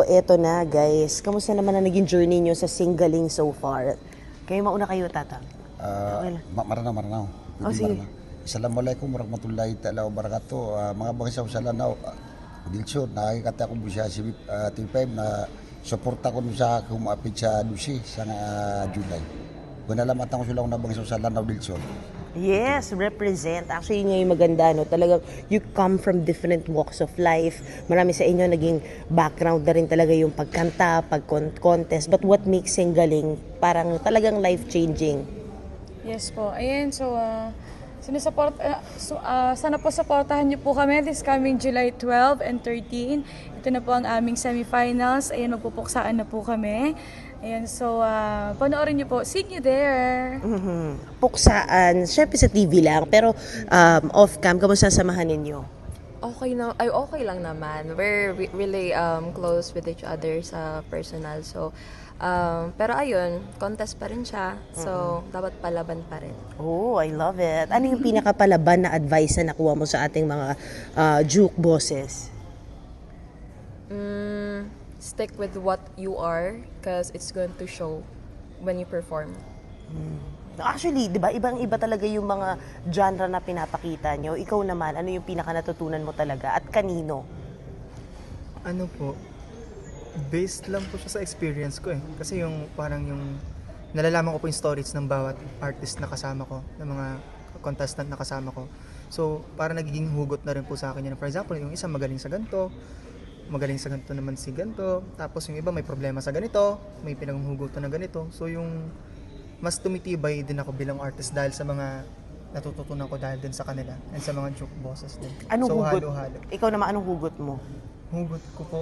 So, eto na guys. Kamusta naman ang naging journey nyo sa singling so far? Kayo mauna kayo, Tatang. Okay lang. Maranaw. Oh, sige. Assalamualaikum warahmatullahi ta'ala wabarakatuh. Mga bangsa sa lanaw, Dilsyon, nakikita ko siya si TV5 na suporta ko sa kumapit sa Lucy sa July. Pinalamatan ko sila kung nabangsa sa lanaw, Dilsyon. Yes, represent. Actually, yun nga yung maganda, no? Talagang you come from different walks of life. Marami sa inyo naging background na rin talaga yung pagkanta, pag-contest. But what makes singling parang talagang life-changing? Yes po. Ayan, so sana po supportahan niyo po kami this coming July 12 and 13. Ito na po ang aming semifinals. Ayan, magpupuksaan na po kami. Ayan, so panoorin niyo po. See you there! Puksaan, syempre sa TV lang, pero off-cam, kamusta ang samahan ninyo? Okay lang naman. We're really close with each other sa personal. So, pero ayun, contest pa rin siya. So, dapat palaban pa rin. Oh, I love it. Ano yung pinakapalaban na advice na nakuha mo sa ating mga juke bosses? Stick with what you are because it's going to show when you perform. Actually, di ba, ibang-iba talaga yung mga genre na pinapakita nyo. Ikaw naman, ano yung pinaka natutunan mo talaga at kanino? Ano po, based lang po siya sa experience ko eh. Kasi yung parang yung nalalaman ko po yung stories ng bawat artist na kasama ko, ng mga contestant na kasama ko. So, parang nagiging hugot na rin po sa akin yun. For example, yung isa magaling sa ganito naman si ganito. Tapos yung iba may problema sa ganito, may pinanghugutan na ganito. So yung mas tumitibay din ako bilang artist dahil sa mga natututunan ko dahil din sa kanila and sa mga joke bosses din. Anong so, hugot? halo-halo. Ikaw naman, anong hugot mo? Hugot ko po,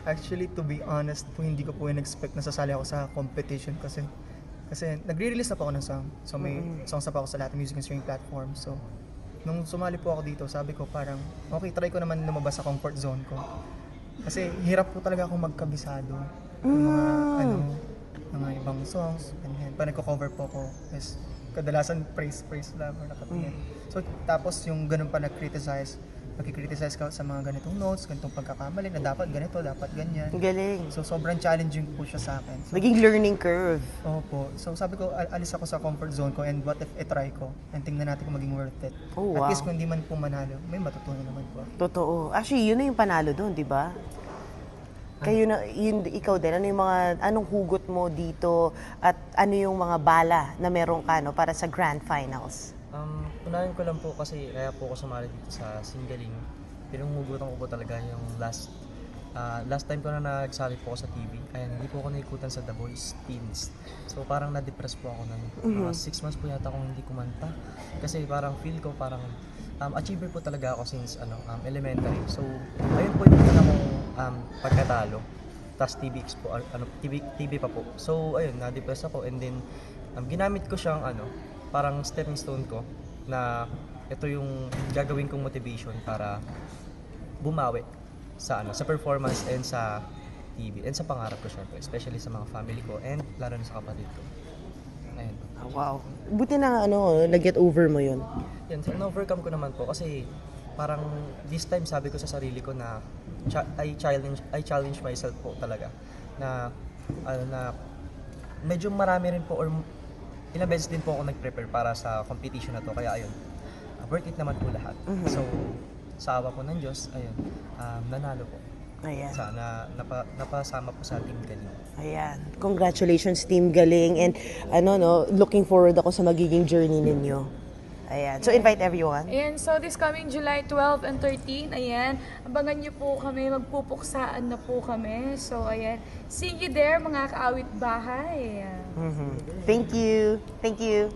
actually to be honest po, hindi ko po in-expect na sasali ako sa competition kasi nagre-release na po ako ng song. So may songs na po ako sa lahat ng music and streaming platform. So nung sumali po ako dito, sabi ko parang, okay, try ko naman lumabas sa comfort zone ko. Kasi hirap po talaga akong magkabisado. Yung mga ibang songs, ganyan. Pa nagko-cover po ako, is kadalasan praise lang or nakatingin. So tapos yung ganun pa nag-criticize ka sa mga ganitong notes, ganitong pagkakamali na dapat ganito, dapat ganyan. Galing. So sobrang challenging po siya sa akin. So, Naging learning curve. opo. So sabi ko, alis ako sa comfort zone ko and what if i-try ko and tingnan natin kung maging worth it. Oh, wow. At least kung hindi man po manalo, may matutunan naman po. Totoo. Actually, yun na yung panalo doon, di ba? Kayo na, ikaw din, anong hugot mo dito at ano yung mga bala na meron ka para sa grand finals? Unahin ko lang po kasi kaya po ako sumali dito sa singling. Pinanghugutan ko po talaga yung last time ko na nagsali po ako sa TV. Kaya hindi po ako naikutan sa The Voice Teens. So parang na-depress po ako mga 6 months po yata akong hindi kumanta. Kasi parang feel ko parang achiever po talaga ako since elementary. So ayun po yung akong pagkatalo. Tapos TV pa po. So ayun, na-depress ako and then ginamit ko siyang parang stepping stone ko na ito yung gagawin kong motivation para bumawi sa performance and sa TV and sa pangarap ko syempre, especially sa mga family ko and lalo na sa kapatid ko. Ayun. Wow. Buti na na-get over mo yun. Yan, na-overcome ko naman po kasi parang this time sabi ko sa sarili ko na I challenge myself po talaga na na medyo marami rin po or ilang beses din po ako nag-prepare para sa competition na to kaya ayun, worth it naman po lahat. So sa awa po ng Diyos, ayun, nanalo po. Ayan. Sana napasama po sa Team Galing. Ayan. Congratulations, Team Galing. And looking forward ako sa magiging journey ninyo. Ayan. So invite everyone. Ayan, so this coming July 12 and 13, ayan, abangan niyo po kami, magpupuksaan na po kami. So ayan, see you there mga kaawit bahay. Thank you. Thank you.